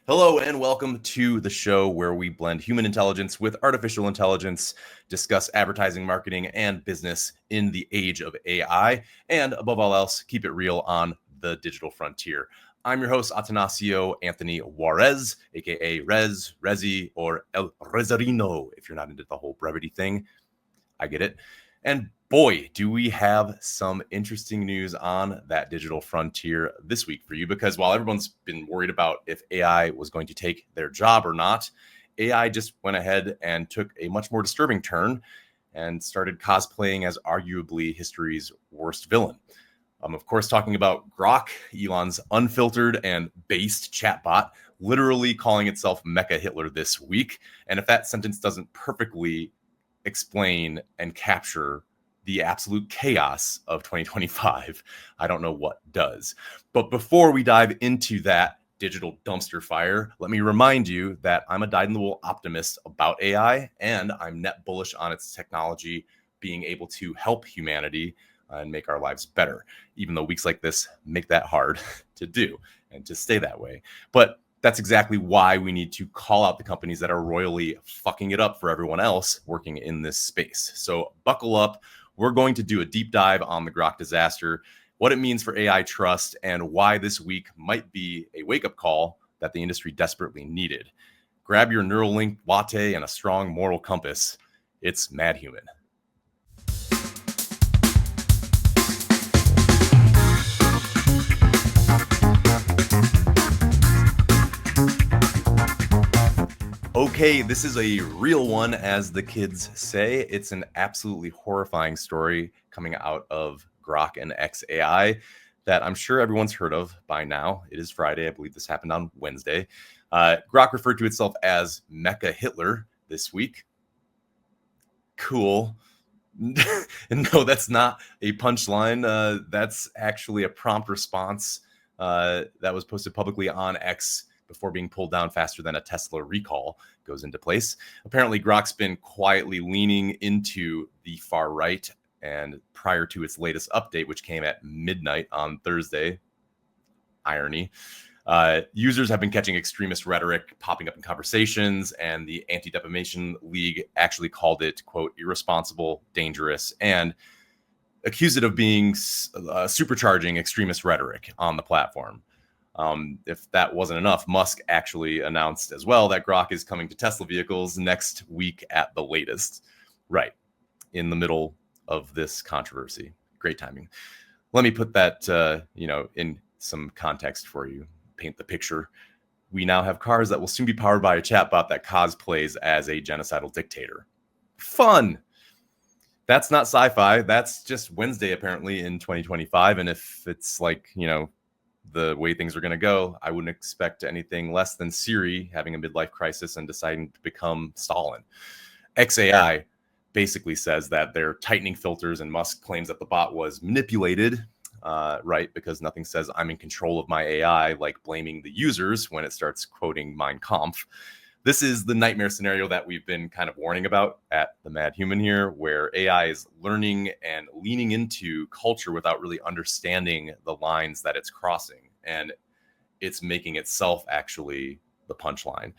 Hello and welcome to the show where we blend human intelligence with artificial intelligence, discuss advertising, marketing, and business in the age of AI, and above all else, keep it real on the digital frontier. I'm your host, Atanasio Anthony Juarez, aka Rez, Rezi, or El Rezarino, if you're not into the whole brevity thing. I get it. And boy, do we have some interesting news on that digital frontier this week for you, because while everyone's been worried about if AI was going to take their job or not, AI just went ahead and took a much more disturbing turn and started cosplaying as arguably history's worst villain. I'm, of course, talking about Grok, Elon's unfiltered and based chatbot, literally calling itself Mecha-Hitler this week. And if that sentence doesn't perfectly explain and capture the absolute chaos of 2025, I don't know what does. But before we dive into that digital dumpster fire, let me remind you that I'm a dyed-in-the-wool optimist about AI, and I'm net bullish on its technology being able to help humanity and make our lives better, even though weeks like this make that hard to do and to stay that way. But that's exactly why we need to call out the companies that are royally fucking it up for everyone else working in this space. So buckle up. We're going to do a deep dive on the Grok disaster, what it means for AI trust, and why this week might be a wake-up call that the industry desperately needed. Grab your Neuralink latte and a strong moral compass. It's MADHUMAN. Okay, this is a real one, as the kids say. It's an absolutely horrifying story coming out of Grok and xAI that I'm sure everyone's heard of by now. It is Friday. I believe this happened on Wednesday. Grok referred to itself as Mecha-Hitler this week. Cool. And no, that's not a punchline. That's actually a prompt response that was posted publicly on X before being pulled down faster than a Tesla recall goes into place. Apparently, Grok's been quietly leaning into the far right, and prior to its latest update, which came at midnight on Thursday, irony, users have been catching extremist rhetoric popping up in conversations, and the Anti-Defamation League actually called it, quote, irresponsible, dangerous, and accused it of being supercharging extremist rhetoric on the platform. If that wasn't enough, Musk actually announced as well that Grok is coming to Tesla vehicles next week at the latest. Right, in the middle of this controversy. Great timing. Let me put that, in some context for you. Paint the picture. We now have cars that will soon be powered by a chatbot that cosplays as a genocidal dictator. Fun. That's not sci-fi. That's just Wednesday, apparently, in 2025. And if it's the way things are going to go, I wouldn't expect anything less than Siri having a midlife crisis and deciding to become Stalin. xAI basically says that they're tightening filters, and Musk claims that the bot was manipulated, right? Because nothing says I'm in control of my AI like blaming the users when it starts quoting Mein Kampf. This is the nightmare scenario that we've been kind of warning about at the MADHUMAN here, where AI is learning and leaning into culture without really understanding the lines that it's crossing. And it's making itself actually the punchline.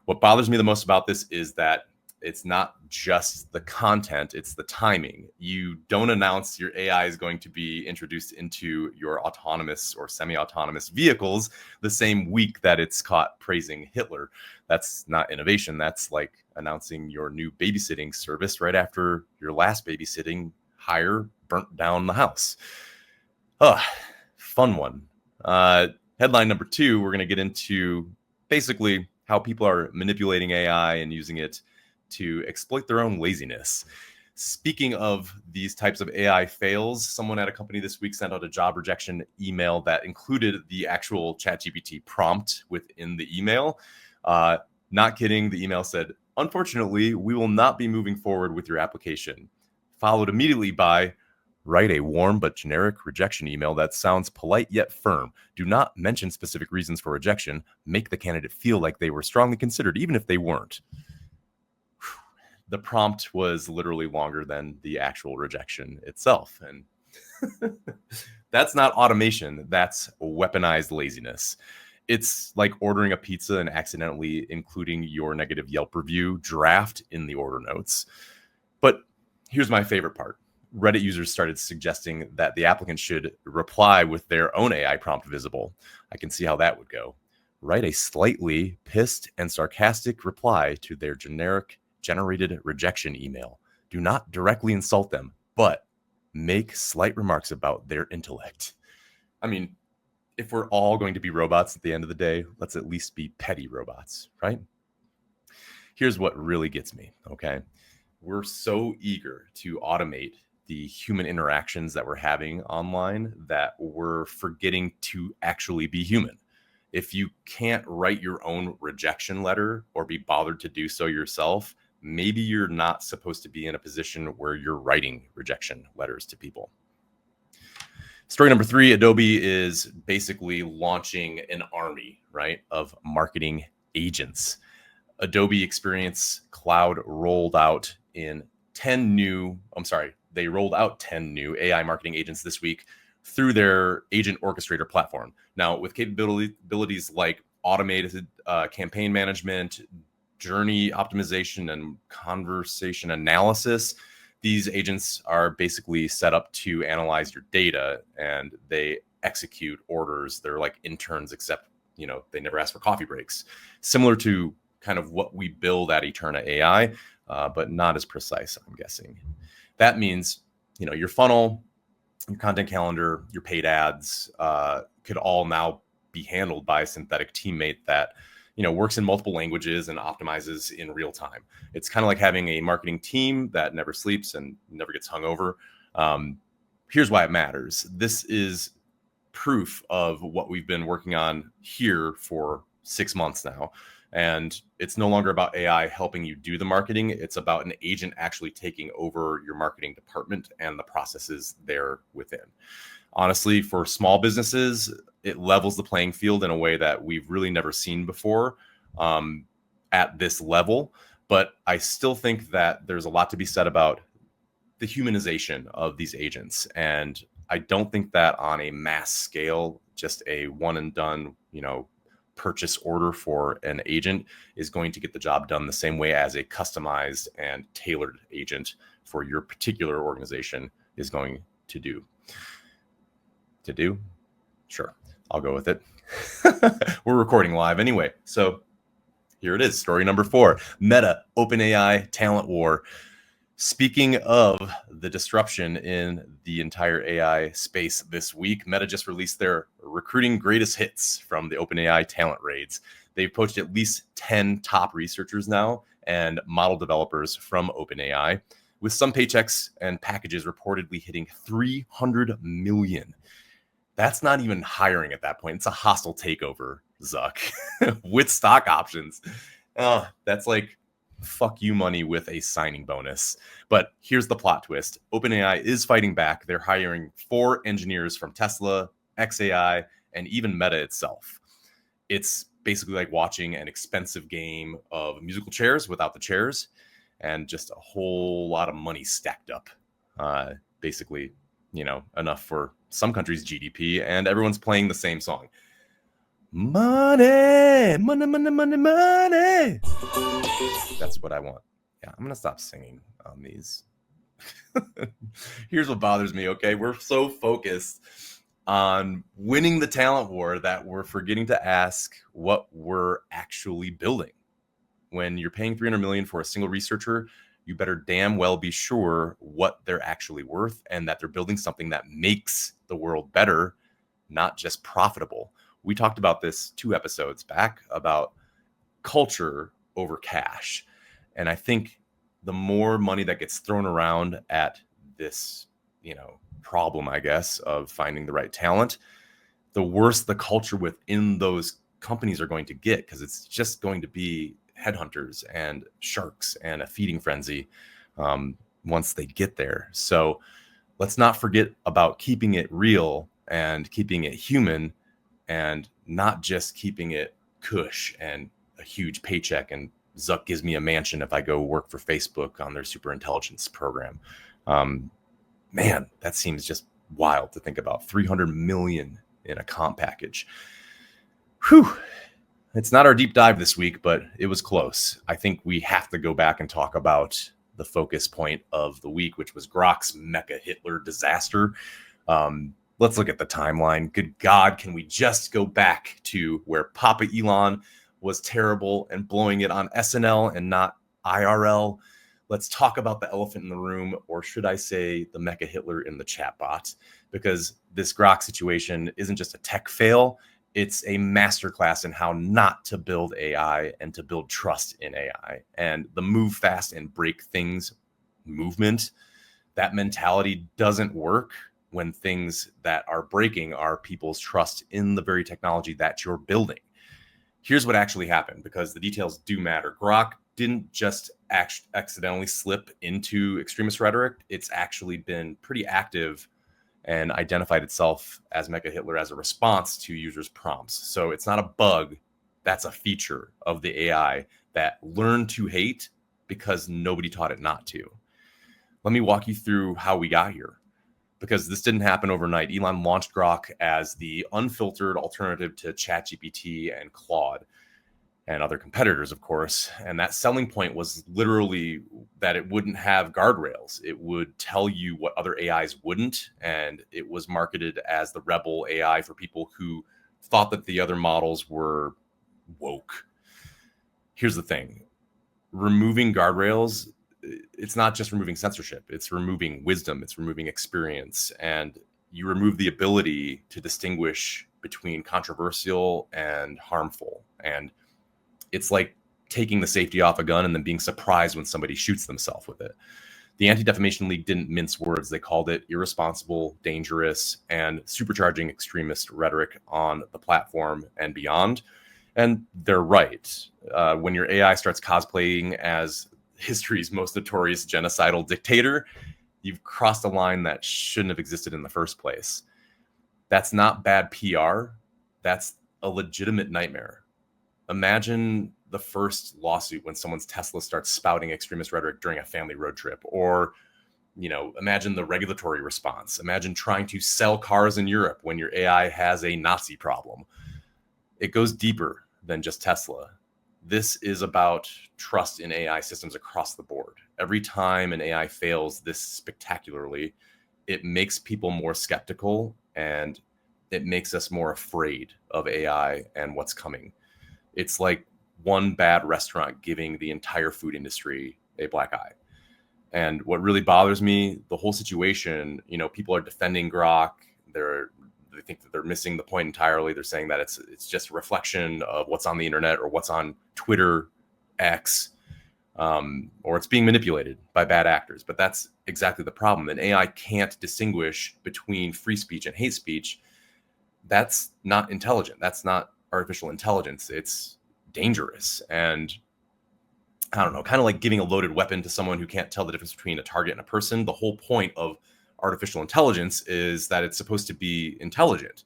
What bothers me the most about this is that it's not just the content, it's the timing. You don't announce your AI is going to be introduced into your autonomous or semi-autonomous vehicles the same week that it's caught praising Hitler. That's not innovation. That's like announcing your new babysitting service right after your last babysitting hire burnt down the house. Fun one. Headline number 2, we're going to get into basically how people are manipulating AI and using it to exploit their own laziness. Speaking of these types of AI fails, someone at a company this week sent out a job rejection email that included the actual ChatGPT prompt within the email. Not kidding. The email said, "Unfortunately, we will not be moving forward with your application." Followed immediately by, "Write a warm but generic rejection email that sounds polite yet firm. Do not mention specific reasons for rejection. Make the candidate feel like they were strongly considered, even if they weren't." The prompt was literally longer than the actual rejection itself. And that's not automation. That's weaponized laziness. It's like ordering a pizza and accidentally including your negative Yelp review draft in the order notes. But here's my favorite part. Reddit users started suggesting that the applicant should reply with their own AI prompt visible. I can see how that would go. Write a slightly pissed and sarcastic reply to their generated rejection email. Do not directly insult them, but make slight remarks about their intellect. I mean, if we're all going to be robots at the end of the day, let's at least be petty robots, right? Here's what really gets me, okay? We're so eager to automate the human interactions that we're having online that we're forgetting to actually be human. If you can't write your own rejection letter or be bothered to do so yourself, maybe you're not supposed to be in a position where you're writing rejection letters to people. Story number 3, Adobe is basically launching an army, right, of marketing agents. Adobe Experience Cloud rolled out they rolled out 10 new AI marketing agents this week through their agent orchestrator platform. Now, with capabilities like automated campaign management, journey optimization, and conversation analysis, these agents are basically set up to analyze your data, and they execute orders. They're like interns, except, they never ask for coffee breaks. Similar to kind of what we build at Eterna AI, but not as precise, I'm guessing. That means, your funnel, your content calendar, your paid ads could all now be handled by a synthetic teammate that, works in multiple languages and optimizes in real time. It's kind of like having a marketing team that never sleeps and never gets hungover. Here's why it matters. This is proof of what we've been working on here for 6 months now. And it's no longer about AI helping you do the marketing. It's about an agent actually taking over your marketing department and the processes there within. Honestly, for small businesses, it levels the playing field in a way that we've really never seen before at this level. But I still think that there's a lot to be said about the humanization of these agents. And I don't think that on a mass scale, just a one and done, purchase order for an agent is going to get the job done the same way as a customized and tailored agent for your particular organization is going to do. Sure, I'll go with it. We're recording live anyway. So here it is. Story number 4, Meta OpenAI talent war. Speaking of the disruption in the entire AI space this week, Meta just released their recruiting greatest hits from the OpenAI talent raids. They've poached at least 10 top researchers now and model developers from OpenAI, with some paychecks and packages reportedly hitting $300 million. That's not even hiring at that point. It's a hostile takeover, Zuck, with stock options. That's like fuck you money with a signing bonus. But here's the plot twist. OpenAI is fighting back. They're hiring 4 engineers from Tesla, xAI, and even Meta itself. It's basically like watching an expensive game of musical chairs without the chairs, and just a whole lot of money stacked up. Basically, enough for some countries' GDP, and everyone's playing the same song. Money, money, money, money, money. That's what I want. Yeah, I'm gonna stop singing on these. Here's what bothers me, okay? We're so focused on winning the talent war that we're forgetting to ask what we're actually building. When you're paying $300 million for a single researcher, you better damn well be sure what they're actually worth and that they're building something that makes the world better, not just profitable. We talked about this 2 episodes back about culture over cash. And I think the more money that gets thrown around at this, problem, I guess, of finding the right talent, the worse the culture within those companies are going to get, because it's just going to be headhunters and sharks and a feeding frenzy once they get there. So let's not forget about keeping it real and keeping it human, and not just keeping it cush and a huge paycheck and Zuck gives me a mansion if I go work for Facebook on their super intelligence program. Man, that seems just wild to think about. $300 million in a comp package. Whew. It's not our deep dive this week, but it was close. I think we have to go back and talk about the focus point of the week, which was Grok's Mecha-Hitler disaster. Let's look at the timeline. Good God, can we just go back to where Papa Elon was terrible and blowing it on SNL and not IRL? Let's talk about the elephant in the room, or should I say the Mecha-Hitler in the chatbot? Because this Grok situation isn't just a tech fail. It's a masterclass in how not to build AI and to build trust in AI. And the move fast and break things movement, that mentality doesn't work when things that are breaking are people's trust in the very technology that you're building. Here's what actually happened, because the details do matter. Grok didn't just accidentally slip into extremist rhetoric. It's actually been pretty active and identified itself as Mecha-Hitler as a response to users' prompts. So it's not a bug, that's a feature of the AI that learned to hate because nobody taught it not to. Let me walk you through how we got here, because this didn't happen overnight. Elon launched Grok as the unfiltered alternative to ChatGPT and Claude and other competitors, of course. And that selling point was literally that it wouldn't have guardrails. It would tell you what other AIs wouldn't. And it was marketed as the rebel AI for people who thought that the other models were woke. Here's the thing. Removing guardrails, it's not just removing censorship. It's removing wisdom. It's removing experience. And you remove the ability to distinguish between controversial and harmful. And it's like taking the safety off a gun and then being surprised when somebody shoots themselves with it. The Anti-Defamation League didn't mince words. They called it irresponsible, dangerous, and supercharging extremist rhetoric on the platform and beyond. And they're right. When your AI starts cosplaying as history's most notorious genocidal dictator, you've crossed a line that shouldn't have existed in the first place. That's not bad PR. That's a legitimate nightmare. Imagine the first lawsuit when someone's Tesla starts spouting extremist rhetoric during a family road trip, or, imagine the regulatory response. Imagine trying to sell cars in Europe when your AI has a Nazi problem. It goes deeper than just Tesla. This is about trust in AI systems across the board. Every time an AI fails this spectacularly, it makes people more skeptical, and it makes us more afraid of AI and what's coming. It's like one bad restaurant giving the entire food industry a black eye. And what really bothers me, the whole situation, people are defending Grok. They think that they're missing the point entirely. They're saying that it's just a reflection of what's on the internet or what's on Twitter, X, or it's being manipulated by bad actors. But that's exactly the problem. An AI can't distinguish between free speech and hate speech. That's not intelligent. That's not artificial intelligence. It's dangerous. And I don't know, kind of like giving a loaded weapon to someone who can't tell the difference between a target and a person. The whole point of artificial intelligence is that it's supposed to be intelligent.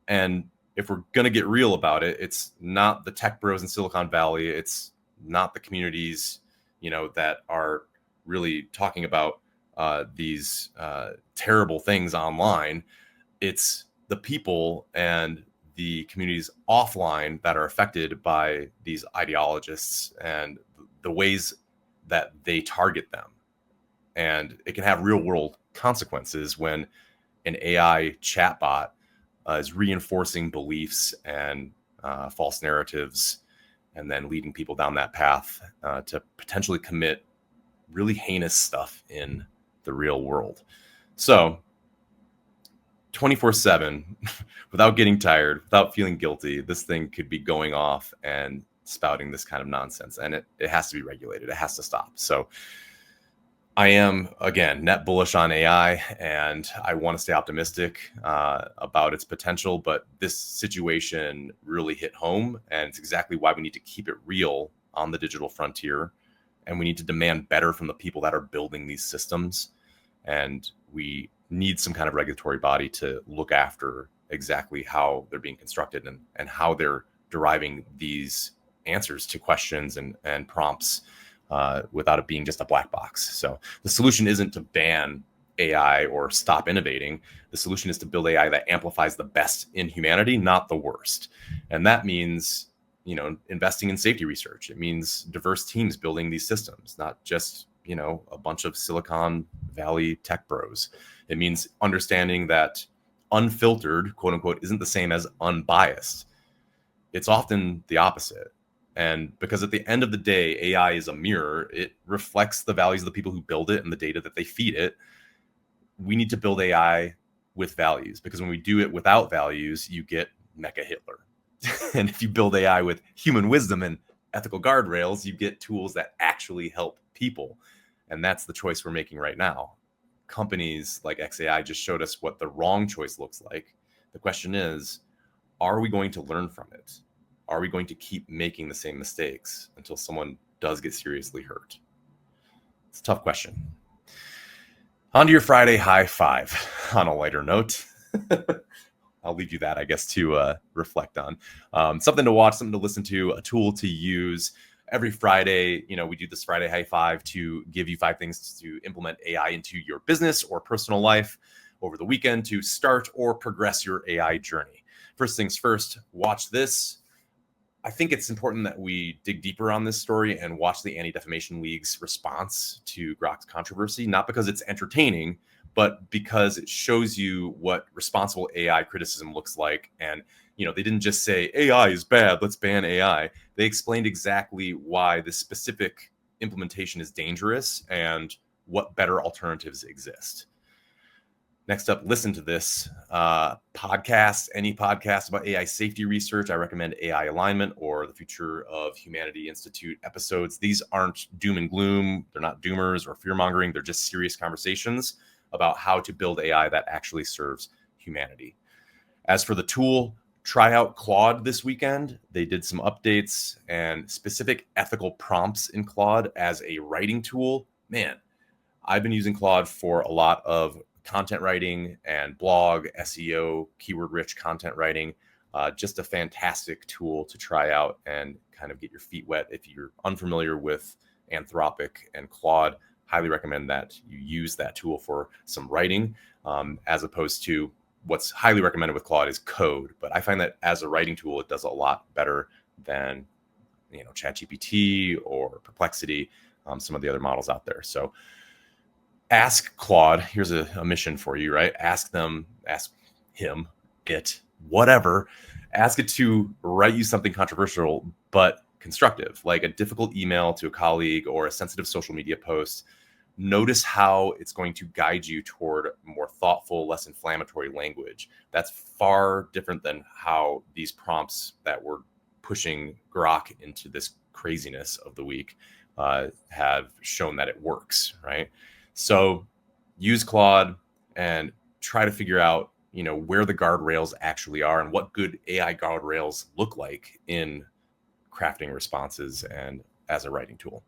And if we're going to get real about it, it's not the tech bros in Silicon Valley. It's not the communities, that are really talking about these terrible things online. It's the people and the communities offline that are affected by these ideologists and the ways that they target them. And it can have real world consequences when an AI chatbot is reinforcing beliefs and false narratives, and then leading people down that path to potentially commit really heinous stuff in the real world. So 24/7, without getting tired, without feeling guilty, this thing could be going off and spouting this kind of nonsense. And it has to be regulated. It has to stop. So I am, again, net bullish on AI, and I want to stay optimistic about its potential. But this situation really hit home, and it's exactly why we need to keep it real on the digital frontier. And we need to demand better from the people that are building these systems. And we need some kind of regulatory body to look after exactly how they're being constructed and how they're deriving these answers to questions and prompts without it being just a black box. So the solution isn't to ban AI or stop innovating. The solution is to build AI that amplifies the best in humanity, not the worst. And that means, investing in safety research. It means diverse teams building these systems, not just, a bunch of Silicon Valley tech bros. It means understanding that unfiltered, quote unquote, isn't the same as unbiased. It's often the opposite. And because at the end of the day, AI is a mirror, it reflects the values of the people who build it and the data that they feed it. We need to build AI with values, because when we do it without values, you get Mecha-Hitler. And if you build AI with human wisdom and ethical guardrails, you get tools that actually help people. And that's the choice we're making right now. Companies like XAI just showed us what the wrong choice looks like. The question is, are we going to learn from it? Are we going to keep making the same mistakes until someone does get seriously hurt? It's a tough question. On to your Friday high five. On a lighter note, I'll leave you that, I guess, to reflect on. Something to watch, something to listen to, a tool to use. Every Friday, we do this Friday high five to give you 5 things to implement AI into your business or personal life over the weekend to start or progress your AI journey. First things first, watch this. I think it's important that we dig deeper on this story and watch the Anti-Defamation League's response to Grok's controversy, not because it's entertaining, but because it shows you what responsible AI criticism looks like. And, they didn't just say AI is bad, let's ban AI. They explained exactly why this specific implementation is dangerous and what better alternatives exist. Next up, listen to this podcast, any podcast about AI safety research. I recommend AI Alignment or the Future of Humanity Institute episodes. These aren't doom and gloom. They're not doomers or fear-mongering. They're just serious conversations about how to build AI that actually serves humanity. As for the tool, try out Claude this weekend. They did some updates and specific ethical prompts in Claude as a writing tool. Man, I've been using Claude for a lot of content writing and blog, SEO, keyword-rich content writing. Just a fantastic tool to try out and kind of get your feet wet. If you're unfamiliar with Anthropic and Claude, highly recommend that you use that tool for some writing, as opposed to what's highly recommended with Claude is code. But I find that as a writing tool, it does a lot better than ChatGPT or Perplexity, some of the other models out there. So ask Claude. Here's a mission for you, right? Ask him, whatever. Ask it to write you something controversial, but constructive, like a difficult email to a colleague or a sensitive social media post. Notice how it's going to guide you toward more thoughtful, less inflammatory language. That's far different than how these prompts that were pushing Grok into this craziness of the week have shown that it works, right? So use Claude and try to figure out, where the guardrails actually are and what good AI guardrails look like in crafting responses and as a writing tool.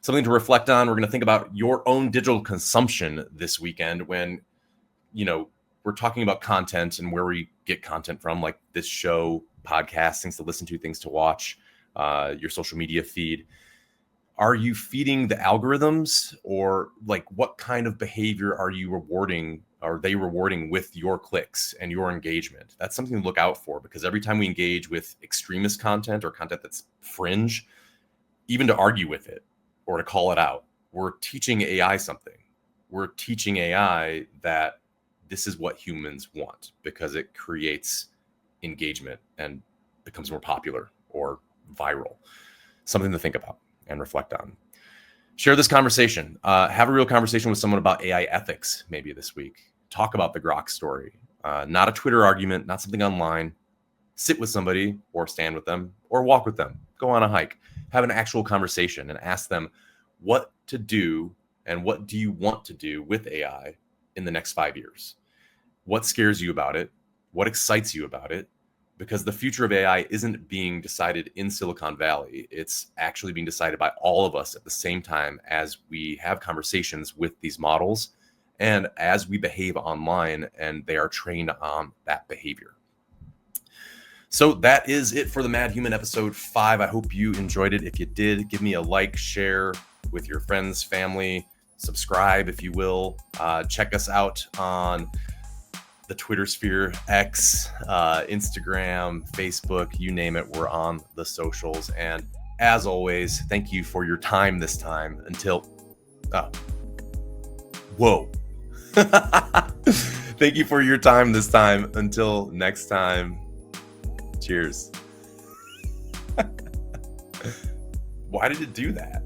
Something to reflect on. We're going to think about your own digital consumption this weekend when, we're talking about content and where we get content from, like this show, podcasts, things to listen to, things to watch, your social media feed. Are you feeding the algorithms, or like what kind of behavior are you rewarding? Are they rewarding with your clicks and your engagement? That's something to look out for, because every time we engage with extremist content or content that's fringe, even to argue with it or to call it out, we're teaching AI something. We're teaching AI that this is what humans want, because it creates engagement and becomes more popular or viral. Something to think about and reflect on. Share this conversation. Have a real conversation with someone about AI ethics maybe this week. Talk about the Grok story. Not a Twitter argument, not something online. Sit with somebody or stand with them or walk with them. Go on a hike. Have an actual conversation and ask them what to do and what do you want to do with AI in the next 5 years. What scares you about it? What excites you about it? Because the future of AI isn't being decided in Silicon Valley. It's actually being decided by all of us at the same time as we have conversations with these models and as we behave online and they are trained on that behavior. So that is it for the Mad Human episode 5. I hope you enjoyed it. If you did, give me a like, share with your friends, family, subscribe if you will. Check us out on the Twitter sphere, X, Instagram, Facebook, you name it. We're on the socials. And as always, thank you for your time this time. Until, whoa. Thank you for your time this time. Until next time, cheers. Why did it do that?